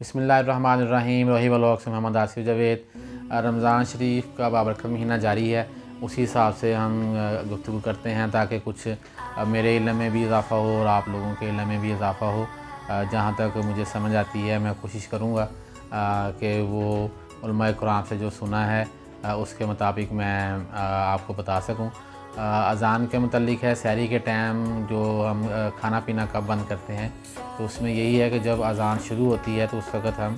बिस्मिल्लाहिर्रहमानिर्रहीम। रोही व्लॉग से मोहम्मद आसिफ जावेद। रमज़ान शरीफ का बाबरकत महीना जारी है, उसी हिसाब से हम गुफ्तगू करते हैं ताकि कुछ मेरे इल्म में भी इजाफ़ा हो और आप लोगों के इल्म में भी इजाफ़ा हो। जहाँ तक मुझे समझ आती है मैं कोशिश करूँगा कि वो उलमाए कुरान से जो सुना है उसके मुताबिक मैं आपको बता सकूँ। अज़ान के मुतल्लिक है, सहरी के टाइम जो हम खाना पीना कब बंद करते हैं, तो उसमें यही है कि जब अज़ान शुरू होती है तो उस वक़्त हम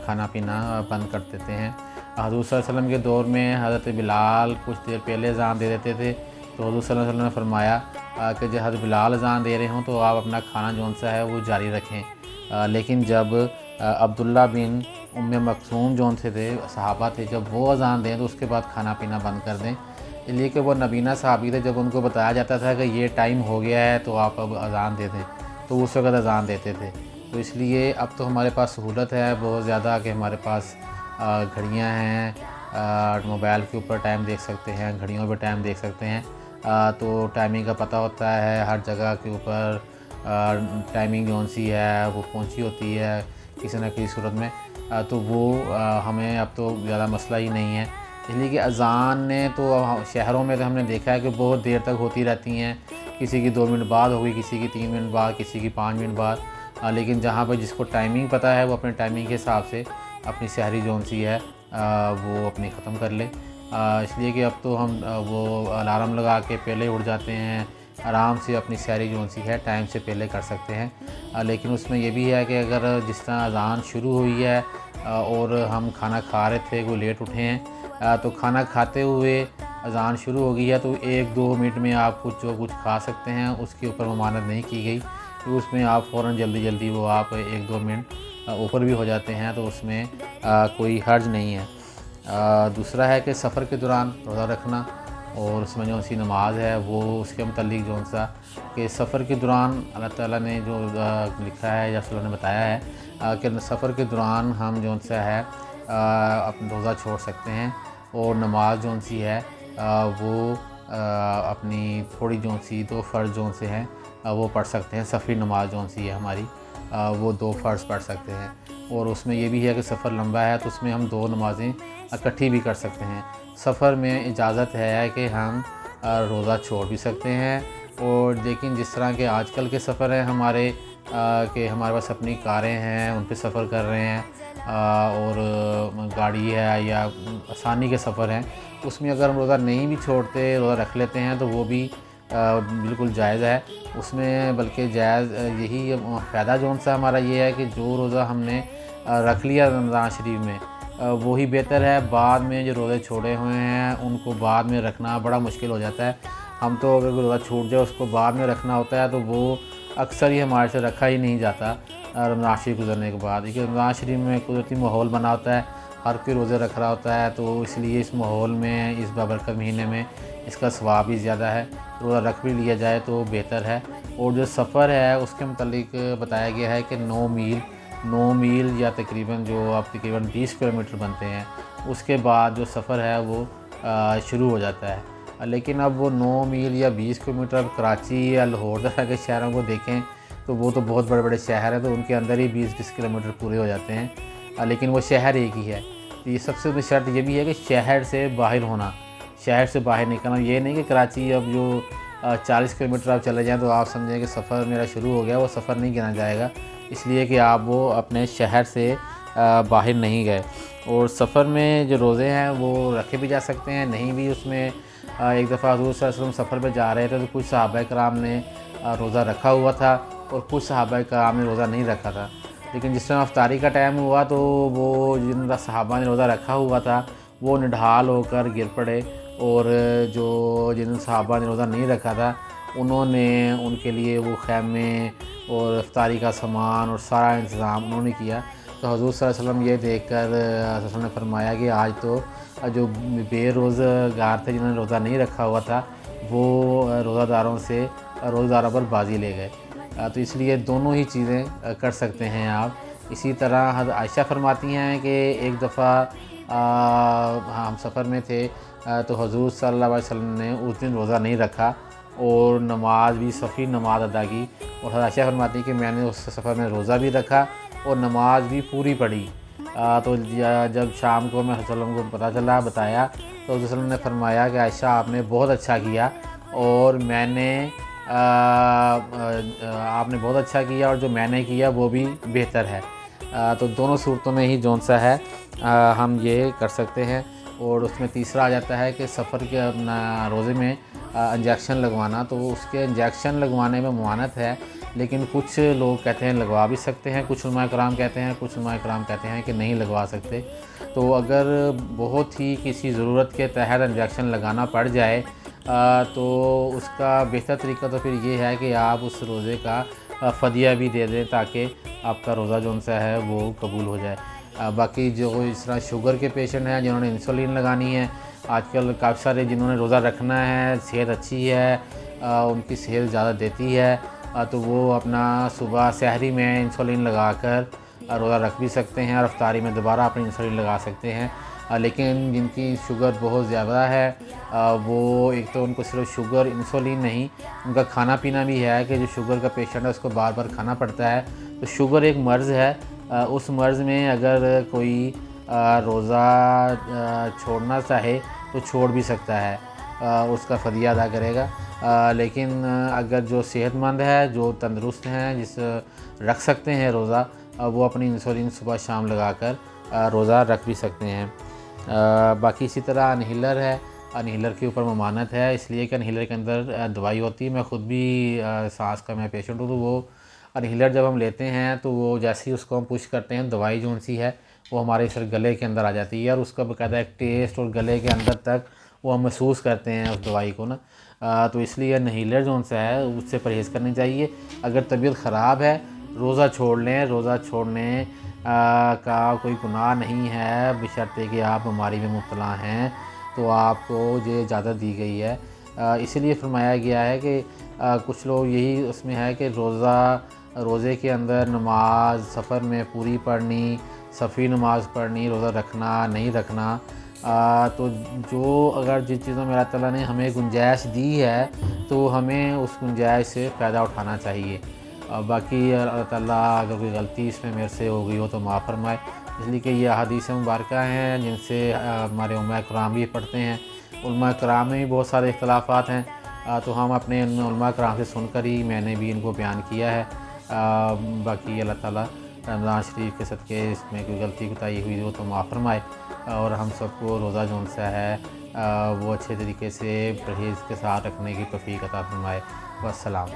खाना पीना बंद कर देते हैं। हज़रत सल्लल्लाहु अलैहि वसल्लम के दौर में हज़रत बिलाल कुछ देर पहले अज़ान दे देते थे, तो हज़रत सल्लल्लाहु अलैहि वसल्लम ने फरमाया कि जब हज़रत बिलाल अज़ान दे रहे हों तो आप अपना खाना जौन सा है वो जारी रखें। लेकिन जब अब्दुल्ला बिन उम्मे मक्सूम जौन से थे सहाबा थे, जब वो अज़ान दें तो उसके बाद खाना पीना बंद कर दें, इसलिए कि वो नबीना सहाबी थे। जब उनको बताया जाता था कि ये टाइम हो गया है तो आप अब अज़ान दे दें, तो उस वक़्त अज़ान देते थे। तो इसलिए अब तो हमारे पास सहूलत है बहुत ज़्यादा कि हमारे पास घड़ियाँ हैं, मोबाइल के ऊपर टाइम देख सकते हैं, घड़ियों पे टाइम देख सकते हैं। तो टाइमिंग का पता होता है, हर जगह के ऊपर टाइमिंग जौन सी है वो पहुंची होती है किसी न किसी सूरत में। तो वो हमें अब तो ज़्यादा मसला ही नहीं है, इसलिए कि अज़ान ने तो शहरों में तो हमने देखा है कि बहुत देर तक होती रहती हैं। किसी की 2 मिनट बाद होगी, किसी की 3 मिनट बाद, किसी की 5 मिनट बाद। लेकिन जहाँ पर जिसको टाइमिंग पता है वो अपने टाइमिंग के हिसाब से अपनी सहरी जौन सी है वो अपनी ख़त्म कर ले। इसलिए कि अब तो हम वो अलार्म लगा के पहले उठ जाते हैं, आराम से अपनी सहरी जौन सी है टाइम से पहले कर सकते हैं। लेकिन उसमें ये भी है कि अगर जिस तरह अज़ान शुरू हुई है और हम खाना खा रहे थे, वो लेट उठे हैं, तो खाना खाते हुए अज़ान शुरू हो गई है तो 1-2 मिनट में आप कुछ खा सकते हैं, उसके ऊपर ममानत नहीं की गई। तो उसमें आप फ़ौरन जल्दी वो आप 1-2 मिनट ऊपर भी हो जाते हैं, तो उसमें कोई हर्ज नहीं है। दूसरा है कि सफ़र के दौरान रोज़ा रखना, और उसमें जो सी नमाज है वो उसके मुतल्लिक जौन सा कि सफ़र के दौरान अल्लाह ताला ने जो लिखा है या रसूल ने बताया है कि सफ़र के दौरान हम जौन सा है अपना रोज़ा छोड़ सकते हैं, और नमाज जौन सी है वो अपनी थोड़ी जौन सी 2 फ़र्ज़ जौन से हैं वो पढ़ सकते हैं। सफ़री नमाज जौन सी है हमारी वो 2 फ़र्ज़ पढ़ सकते हैं, और उसमें ये भी है कि सफ़र लंबा है तो उसमें हम 2 नमाज़ें इकट्ठी भी कर सकते हैं। सफ़र में इजाज़त है कि हम रोज़ा छोड़ भी सकते हैं, और लेकिन जिस तरह के आजकल के सफ़र हैं हमारे कि हमारे पास अपनी कारें हैं, उन पे सफ़र कर रहे हैं, और गाड़ी है या आसानी के सफ़र हैं, उसमें अगर हम रोज़ा नहीं भी छोड़ते, रोज़ा रख लेते हैं तो वो भी बिल्कुल जायज़ है उसमें। बल्कि जायज़ यही फ़ायदा जौन सा हमारा ये है कि जो रोज़ा हमने रख लिया रमज़ान शरीफ में वही बेहतर है। बाद में जो रोज़े छोड़े हुए हैं उनको बाद में रखना बड़ा मुश्किल हो जाता है। हम तो अगर रोज़ा छूट जाए उसको बाद में रखना होता है तो वो अक्सर ही हमारे से रखा ही नहीं जाता रमज़ान शरीफ गुज़रने के बाद। देखिए रमज़ान शरीफ में कुदरती माहौल बना होता है, हर कोई रोज़े रख रहा होता है, तो इसलिए इस माहौल में इस बाबरकत महीने में इसका सवाब भी ज़्यादा है। रोज़ा रख भी लिया जाए तो बेहतर है। और जो सफ़र है उसके मुतल्लिक बताया गया है कि 9 मील या तकरीबन जो आप तकरीबन 20 किलोमीटर बनते हैं, उसके बाद जो सफ़र है वो शुरू हो जाता है। लेकिन अब वो 9 मील या 20 किलोमीटर अब कराची या लाहौर तरह के शहरों को देखें तो वो तो बहुत बड़े-बड़े शहर हैं, तो उनके अंदर ही 20-20 किलोमीटर पूरे हो जाते हैं। लेकिन वो शहर एक ही है। तो ये सबसे बड़ी शर्त ये भी है कि शहर से बाहर होना, शहर से बाहर निकलना। ये नहीं कि कराची अब जो 40 किलोमीटर आप चले जाएँ तो आप समझें कि सफ़र मेरा शुरू हो गया, वो सफ़र नहीं गिना जाएगा, इसलिए कि आप वो अपने शहर से बाहर नहीं गए। और सफ़र में जो रोज़े हैं वो रखे भी जा सकते हैं, नहीं भी। उसमें एक दफ़ा हज़ूर सल्लल्लाहु अलैहि वसल्लम सफ़र पे जा रहे थे तो कुछ सहाबा कराम ने रोज़ा रखा हुआ था और कुछ सहाबा कराम ने रोज़ा नहीं रखा था। लेकिन जिस टाइम अफ्तारी का टाइम हुआ तो वो जिन सहाबा ने रोज़ा रखा हुआ था वो निढाल होकर गिर पड़े, और जिन सहाबा ने रोज़ा नहीं रखा था उन्होंने उनके लिए वो खैमे और इफ्तारी का सामान और सारा इंतज़ाम उन्होंने किया। तो हज़ूर सल्लल्लाहु अलैहि वसल्लम ये देखकर रसूल ने फरमाया कि आज तो जो बेरोज़गार थे जिन्होंने रोज़ा नहीं रखा हुआ था वो रोज़ादारों पर बाजी ले गए। तो इसलिए दोनों ही चीज़ें कर सकते हैं आप। इसी तरह हज़रत आयशा फरमाती हैं कि एक दफ़ा हम सफ़र में थे तो हज़ूर सल्लल्लाहु अलैहि वसल्लम ने उस दिन रोज़ा नहीं रखा और नमाज भी सफ़ी नमाज अदा की। और हज़रत आयशा फरमाती हैं कि मैंने उस सफ़र में रोज़ा भी रखा اور نماز بھی پوری پڑھی۔ تو جب شام کو میں حضرت کو پتہ چلا، بتایا، تو حضرت نے فرمایا کہ عائشہ آپ نے بہت اچھا کیا، اور میں نے آپ نے بہت اچھا کیا، اور جو میں نے کیا وہ بھی بہتر ہے۔ تو دونوں صورتوں میں ہی جون سا ہے ہم یہ کر سکتے ہیں۔ اور اس میں تیسرا آ جاتا ہے کہ سفر کے اپنا روزے میں انجیکشن لگوانا، تو اس کے انجیکشن لگوانے میں ممانعت ہے، لیکن کچھ لوگ کہتے ہیں لگوا بھی سکتے ہیں، کچھ علماء کرام کہتے ہیں، کچھ علماء کرام کہتے ہیں کہ نہیں لگوا سکتے۔ تو اگر بہت ہی کسی ضرورت کے تحت انجیکشن لگانا پڑ جائے تو اس کا بہتر طریقہ تو پھر یہ ہے کہ آپ اس روزے کا فدیہ بھی دے دیں، تاکہ آپ کا روزہ جون سا ہے وہ قبول ہو جائے۔ باقی جو اس طرح شوگر کے پیشنٹ ہیں جنہوں نے انسولین لگانی ہے، آج کل کافی سارے جنہوں نے روزہ رکھنا ہے، صحت اچھی ہے، ان کی صحت زیادہ دیتی ہے، تو وہ اپنا صبح سحری میں انسولین لگا کر روزہ رکھ بھی سکتے ہیں، اور افطاری میں دوبارہ اپنی انسولین لگا سکتے ہیں۔ لیکن جن کی شوگر بہت زیادہ ہے، وہ ایک تو ان کو صرف شوگر انسولین نہیں، ان کا کھانا پینا بھی ہے کہ جو شوگر کا پیشنٹ ہے اس کو بار بار کھانا پڑتا ہے۔ تو شوگر ایک مرض ہے، اس مرض میں اگر کوئی روزہ چھوڑنا چاہے تو چھوڑ بھی سکتا ہے، اس کا فدیہ ادا کرے گا۔ لیکن اگر جو صحت مند ہے، جو تندرست ہیں، جس رکھ سکتے ہیں روزہ، وہ اپنی انسولین صبح شام لگا کر روزہ رکھ بھی سکتے ہیں۔ باقی اسی طرح انہیلر ہے، انہیلر کے اوپر ممانعت ہے، اس لیے کہ انہیلر کے اندر دوائی ہوتی ہے۔ میں خود بھی سانس کا میں پیشنٹ ہوں، تو وہ انہیلر جب ہم لیتے ہیں تو وہ جیسے ہی اس کو ہم پش کرتے ہیں، دوائی جو سی ہے وہ ہمارے صرف گلے کے اندر آ جاتی ہے، اور اس کا باقاعدہ ایک ٹیسٹ اور گلے کے اندر تک وہ ہم محسوس کرتے ہیں اس دوائی کو نا۔ تو اس لیے انہیلر جو سا ہے اس سے پرہیز کرنی چاہیے۔ اگر طبیعت خراب ہے روزہ چھوڑ لیں، روزہ چھوڑنے کا کوئی گناہ نہیں ہے، بشرطے کہ آپ بیماری میں مبتلا ہیں تو آپ کو یہ اجازت دی گئی ہے۔ اسی لیے فرمایا گیا ہے کہ کچھ لوگ یہی اس میں ہے کہ روزے کے اندر نماز سفر میں پوری پڑھنی، صفی نماز پڑھنی، روزہ رکھنا نہیں رکھنا۔ تو جو اگر جن چیزوں میں اللہ تعالیٰ نے ہمیں گنجائش دی ہے تو ہمیں اس گنجائش سے فائدہ اٹھانا چاہیے۔ باقی اللہ تعالیٰ اگر کوئی غلطی اس میں میرے سے ہو گئی ہو تو معاف فرمائے، اس لیے کہ یہ احادیث مبارکہ ہیں جن سے ہمارے علماء کرام بھی پڑھتے ہیں۔ علماء کرام میں بھی بہت سارے اختلافات ہیں، تو ہم اپنے علماء کرام سے سن کر ہی میں نے بھی ان کو بیان کیا ہے۔ باقی اللہ تعالیٰ رمضان شریف کے صدقے اس میں کوئی غلطی کوتاہی ہوئی ہو تو معاف فرمائے، اور ہم سب کو روزہ جون سا ہے وہ اچھے طریقے سے پرہیز کے ساتھ رکھنے کی توفیق عطا فرمائے۔ والسلام۔